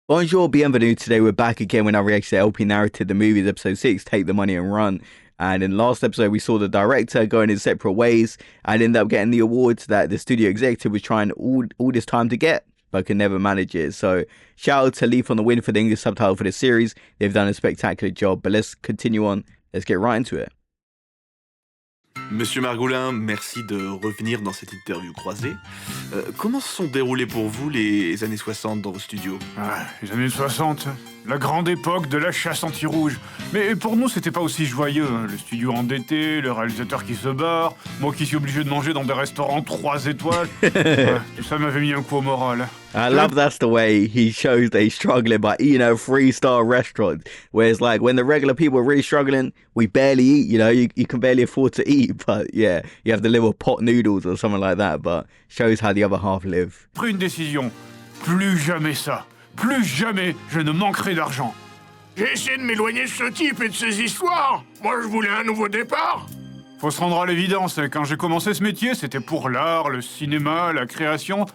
Bonjour, bienvenue. Today we're back again when I react to LP narrated the movies episode 6, Take the Money and Run. And in the last episode, we saw the director going in separate ways and ended up getting the awards that the studio executive was trying all this time to get, but could never manage it. So shout out to Leaf on the win for the English subtitle for this series. They've done a spectacular job, but let's continue on. Let's get right into it. Monsieur Margolin, merci de revenir dans cette interview croisée. Comment se sont déroulées pour vous les années 60 dans vos studios? Les années 60, la grande époque de la chasse anti-rouge. Mais pour nous, c'était pas aussi joyeux. Le studio endetté, le réalisateur qui se barre, moi qui suis obligé de manger dans des restaurants 3 étoiles. Tout ça m'avait mis un coup au moral. I love that's the way he shows they struggling by eating at a 3-star restaurant. Whereas like when the regular people are really struggling, we barely eat, you can barely afford to eat. But yeah, you have to live with pot noodles or something like that. But shows how the other half live. Pris une décision. Plus jamais ça. Plus jamais je ne manquerai d'argent. J'ai essayé de m'éloigner de ce type et de ses histoires. Moi, je voulais un nouveau départ. Faut se rendre à l'évidence, quand j'ai commencé ce métier, c'était pour l'art, le cinéma, la création.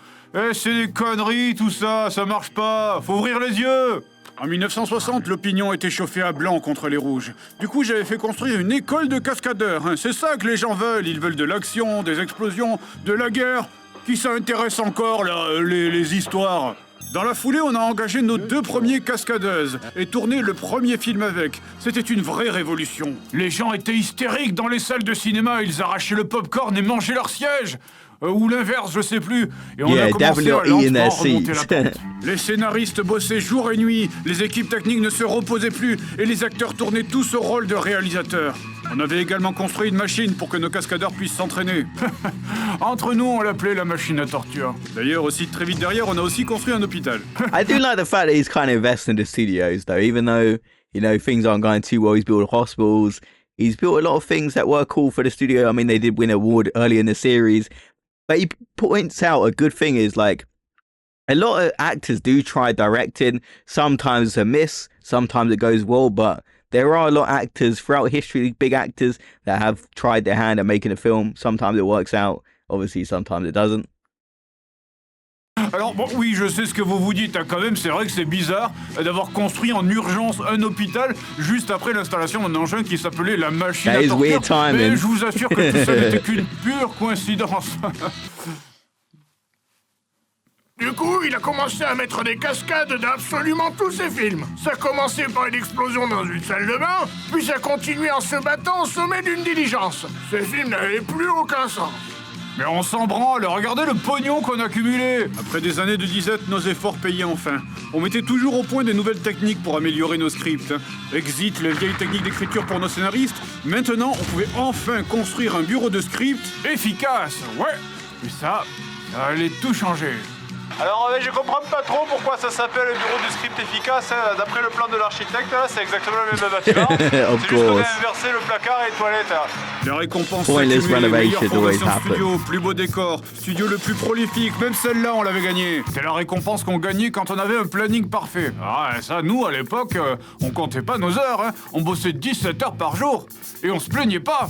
C'est des conneries, tout ça, ça marche pas, faut ouvrir les yeux. En 1960, l'opinion était chauffée à blanc contre les rouges. Du coup, j'avais fait construire une école de cascadeurs. C'est ça que les gens veulent, ils veulent de l'action, des explosions, de la guerre. Qui ça intéresse encore, là, les histoires? Dans la foulée, on a engagé nos 2 premiers cascadeuses et tourné le premier film avec. C'était une vraie révolution. Les gens étaient hystériques dans les salles de cinéma, ils arrachaient le popcorn et mangeaient leur siège. Ou l'inverse, je sais plus. Et on a commencé à lentement remonter la pente. Les scénaristes bossaient jour et nuit, les équipes techniques ne se reposaient plus et les acteurs tournaient tous au rôle de réalisateurs. On avait également construit une machine pour que nos cascadeurs puissent s'entraîner. Entre nous, on l'appelait la machine à torture. D'ailleurs, aussi très vite derrière, on a aussi construit un hôpital. I do like the fact that he's kind of investing in the studios, though, even though, things aren't going too well. He's built hospitals. He's built a lot of things that were cool for the studio. I mean, they did win an award early in the series. But he points out a good thing is, like, a lot of actors do try directing. Sometimes it's a miss. Sometimes it goes well, but there are a lot of actors throughout history, big actors, that have tried their hand at making a film. Sometimes it works out. Obviously, sometimes it doesn't. Alors bon, oui, je sais ce que vous vous dites, quand même, c'est vrai que c'est bizarre d'avoir construit en urgence un hôpital juste après l'installation d'un engin qui s'appelait la machine à torture. Mais je vous assure que tout ça n'était qu'une pure coïncidence. Du coup, il a commencé à mettre des cascades dans absolument tous ses films. Ça a commencé par une explosion dans une salle de bain, puis ça a continué en se battant au sommet d'une diligence. Ces films n'avaient plus aucun sens. Mais on s'en branle, regardez le pognon qu'on a cumulé. Après des années de disette, nos efforts payaient enfin. On mettait toujours au point des nouvelles techniques pour améliorer nos scripts. Exit les vieilles techniques d'écriture pour nos scénaristes. Maintenant, on pouvait enfin construire un bureau de script efficace. Ouais, et ça allait tout changer. Alors je comprends pas trop pourquoi ça s'appelle le bureau du script efficace, hein. D'après le plan de l'architecte, là, c'est exactement le même bâtiment. C'est juste qu'on a inversé le placard et les toilettes. Là. Les récompenses accumulées, meilleure formation studio, plus beau décor, studio le plus prolifique, même celle-là on l'avait gagnée. C'est la récompense qu'on gagnait quand on avait un planning parfait. Ah ça, nous à l'époque, on comptait pas nos heures, hein. On bossait 17 heures par jour et on se plaignait pas.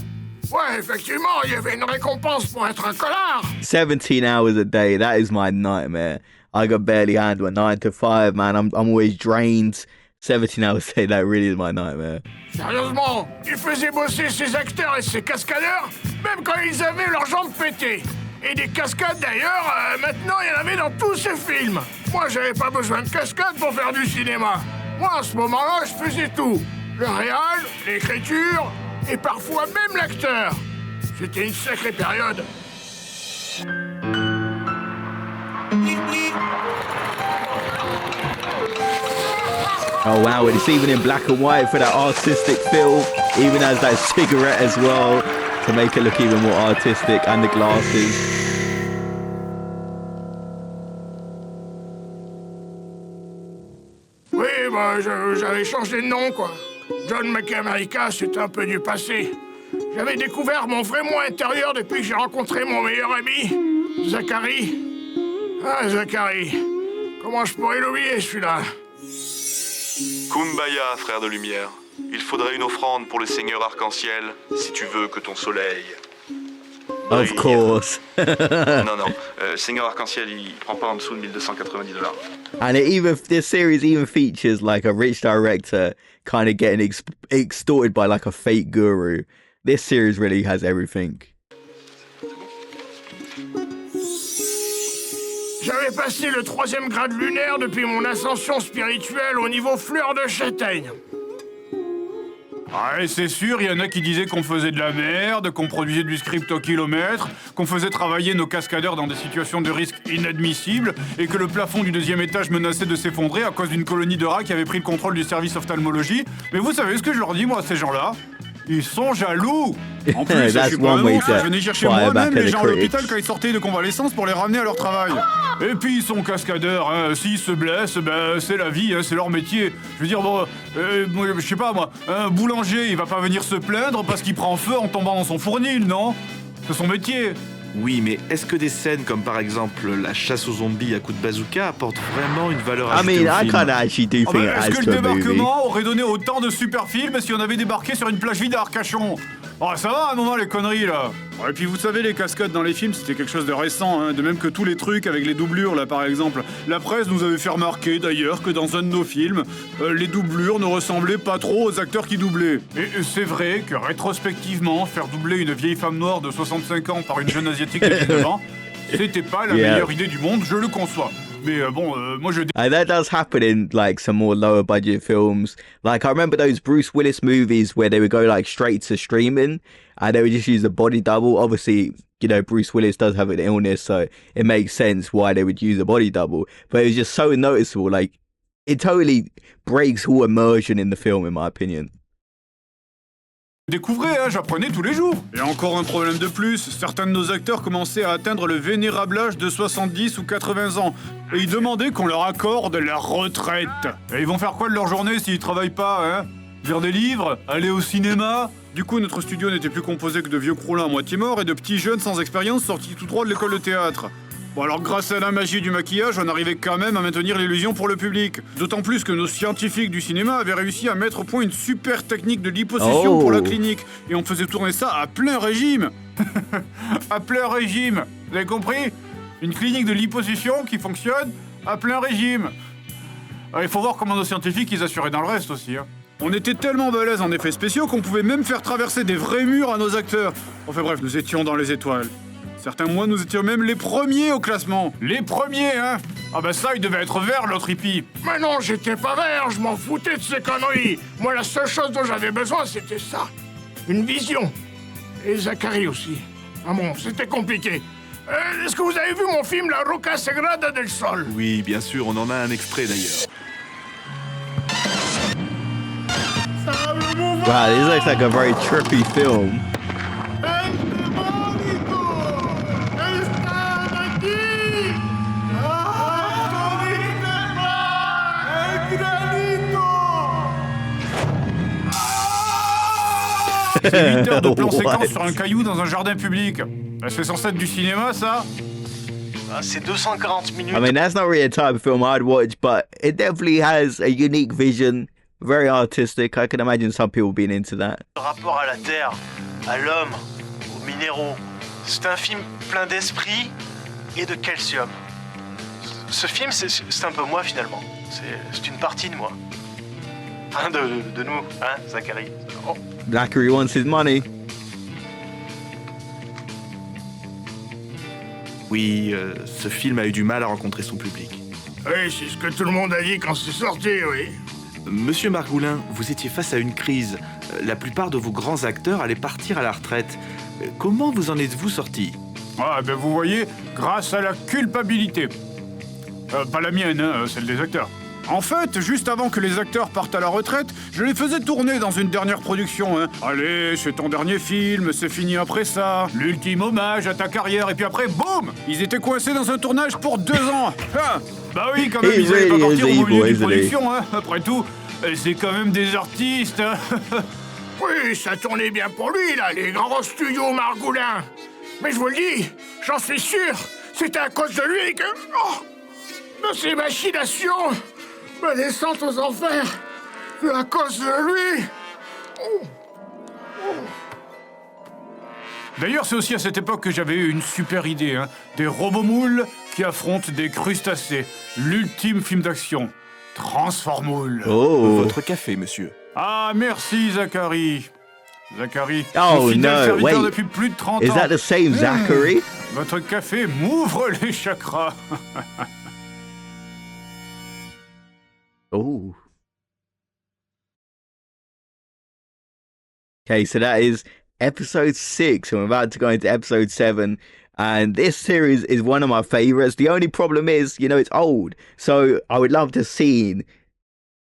Ouais, effectivement, il y avait une récompense pour être un connard. 17 hours a day, that is my nightmare. I got barely handle a 9 to 5, man. I'm always drained. 17 hours a day, that really is my nightmare. Sérieusement, il faisait bosser ses acteurs et ses cascadeurs, même quand ils avaient leurs jambes pétées. Et des cascades d'ailleurs, maintenant il y en avait dans tous ces films. Moi, j'avais pas besoin de cascades pour faire du cinéma. Moi, à ce moment-là, je faisais tout. Le réal, l'écriture... et parfois même l'acteur. C'était une sacrée période. Oh wow, and it's even in black and white for that artistic feel. Even has that cigarette as well to make it look even more artistic, and the glasses. Oui, bah j'avais changé de nom, quoi. John McAmerica, c'est un peu du passé. J'avais découvert mon vrai moi intérieur depuis que j'ai rencontré mon meilleur ami, Zachary. Ah, Zachary. Comment je pourrais l'oublier, celui-là? Kumbaya, frère de lumière. Il faudrait une offrande pour le Seigneur Arc-en-Ciel si tu veux que ton soleil Of course. Non, Seigneur Arc-en-Ciel, il prend pas en dessous de $1,290. And this series even features like a rich director kind of getting extorted by like a fake guru. This series really has everything. J'avais passé le 3e grade lunaire depuis mon ascension spirituelle au niveau fleur de châtaigne. Ah, et c'est sûr, il y en a qui disaient qu'on faisait de la merde, qu'on produisait du script au kilomètre, qu'on faisait travailler nos cascadeurs dans des situations de risque inadmissibles, et que le plafond du 2e étage menaçait de s'effondrer à cause d'une colonie de rats qui avait pris le contrôle du service ophtalmologie. Mais vous savez ce que je leur dis, moi, à ces gens-là? Ils sont jaloux. En plus, je suis pas un ouf, je venais chercher moi-même les gens à l'hôpital quand ils sortaient de convalescence pour les ramener à leur travail. Et puis ils sont cascadeurs, hein. S'ils se blessent, ben c'est la vie, hein, c'est leur métier. Je veux dire, bon, je sais pas moi, un boulanger, il va pas venir se plaindre parce qu'il prend feu en tombant dans son fournil, non? C'est son métier. Oui, mais est-ce que des scènes comme par exemple la chasse aux zombies à coups de bazooka apportent vraiment une valeur ajoutée au film? I kind of actually do think it Est-ce adds que to le a movie. débarquement aurait donné autant de super films si on avait débarqué sur une plage vide à Arcachon? Oh, ça va à un moment les conneries là. Et puis vous savez, les cascades dans les films c'était quelque chose de récent, hein, de même que tous les trucs avec les doublures là par exemple. La presse nous avait fait remarquer d'ailleurs que dans un de nos films, les doublures ne ressemblaient pas trop aux acteurs qui doublaient. Et c'est vrai que rétrospectivement, faire doubler une vieille femme noire de 65 ans par une jeune asiatique de 19 ans, c'était pas la meilleure idée du monde, je le conçois. Mais moi je... That does happen in like some more lower budget films. Like I remember those Bruce Willis movies where they would go like straight to streaming and they would just use a body double. Obviously, you know, Bruce Willis does have an illness, so it makes sense why they would use a body double. But it was just so noticeable. Like it totally breaks all immersion in the film, in my opinion. Découvrez, hein, j'apprenais tous les jours. Et encore un problème de plus, certains de nos acteurs commençaient à atteindre le vénérable âge de 70 ou 80 ans. Et ils demandaient qu'on leur accorde la retraite. Et ils vont faire quoi de leur journée s'ils travaillent pas, hein? Lire des livres? Aller au cinéma? Du coup, notre studio n'était plus composé que de vieux croulins à moitié morts et de petits jeunes sans expérience sortis tout droit de l'école de théâtre. Bon alors grâce à la magie du maquillage, on arrivait quand même à maintenir l'illusion pour le public. D'autant plus que nos scientifiques du cinéma avaient réussi à mettre au point une super technique de liposuction pour la clinique. Et on faisait tourner ça à plein régime. À plein régime, vous avez compris? Une clinique de liposuction qui fonctionne à plein régime. Il faut voir comment nos scientifiques ils assuraient dans le reste aussi, hein. On était tellement balèzes en effets spéciaux qu'on pouvait même faire traverser des vrais murs à nos acteurs. Enfin bref, nous étions dans les étoiles. Certains mois, nous étions même les premiers au classement. Les premiers, hein? Ah bah ça, il devait être vert, l'autre hippie. Mais non, j'étais pas vert, je m'en foutais de ces conneries. Moi, la seule chose dont j'avais besoin, c'était ça. Une vision. Et Zachary aussi. Ah bon, c'était compliqué. Est-ce que vous avez vu mon film La Roca Sagrada del Sol? Oui, bien sûr, on en a un extrait d'ailleurs. Wow, this looks like a very trippy film. C'est 8 heures de plan séquence sur un caillou dans un jardin public. C'est censé être du cinéma, ça? C'est 240 minutes. I mean, that's not really a type of film I'd watch, but it definitely has a unique vision, very artistic. I can imagine some people being into that. Le rapport à la terre, à l'homme, aux minéraux. C'est un film plein d'esprit et de calcium. Ce film, c'est un peu moi finalement. C'est une partie de moi. Hein, de nous, hein, Zachary? Oh. Zachary wants his money. Oui, ce film a eu du mal à rencontrer son public. Oui, c'est ce que tout le monde a dit quand c'est sorti, oui. Monsieur Margoulin, vous étiez face à une crise. La plupart de vos grands acteurs allaient partir à la retraite. Comment vous en êtes-vous sorti? Ah, ben vous voyez, grâce à la culpabilité. Pas la mienne, hein, celle des acteurs. En fait, juste avant que les acteurs partent à la retraite, je les faisais tourner dans une dernière production, hein. Allez, c'est ton dernier film, c'est fini après ça. L'ultime hommage à ta carrière, et puis après, boum! Ils étaient coincés dans un tournage pour 2 ans. Hein. Bah oui, quand même, ils allaient pas partir au milieu d'une production, hein. Après tout, c'est quand même des artistes, hein. Oui, ça tournait bien pour lui, là, les grands studios Margoulin. Mais je vous le dis, j'en suis sûr, c'était à cause de lui que... Oh, de ces machinations me laissant aux enfers, c'est à cause de lui. D'ailleurs, c'est aussi à cette époque que j'avais eu une super idée, hein. Des robots-moules qui affrontent des crustacés. L'ultime film d'action. Transformoule. Oh. Votre café, monsieur. Ah, merci, Zachary. Zachary, Oh, mon fidèle no, serviteur wait. depuis plus de 30 Is ans. that the same Zachary? Votre café m'ouvre les chakras. Oh. Okay, so that is episode 6, and we're about to go into episode 7. And this series is one of my favorites. The only problem is, it's old. So I would love to see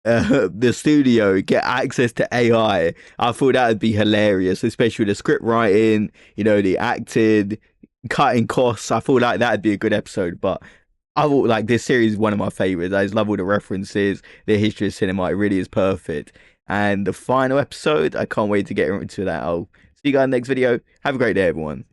the studio get access to AI. I thought that would be hilarious, especially the script writing, the acting, cutting costs. I thought like that'd be a good episode. But I thought like this series is one of my favorites. I just love all the references, the history of cinema. It really is perfect. And the final episode, I can't wait to get into that. I'll see you guys in the next video. Have a great day, everyone.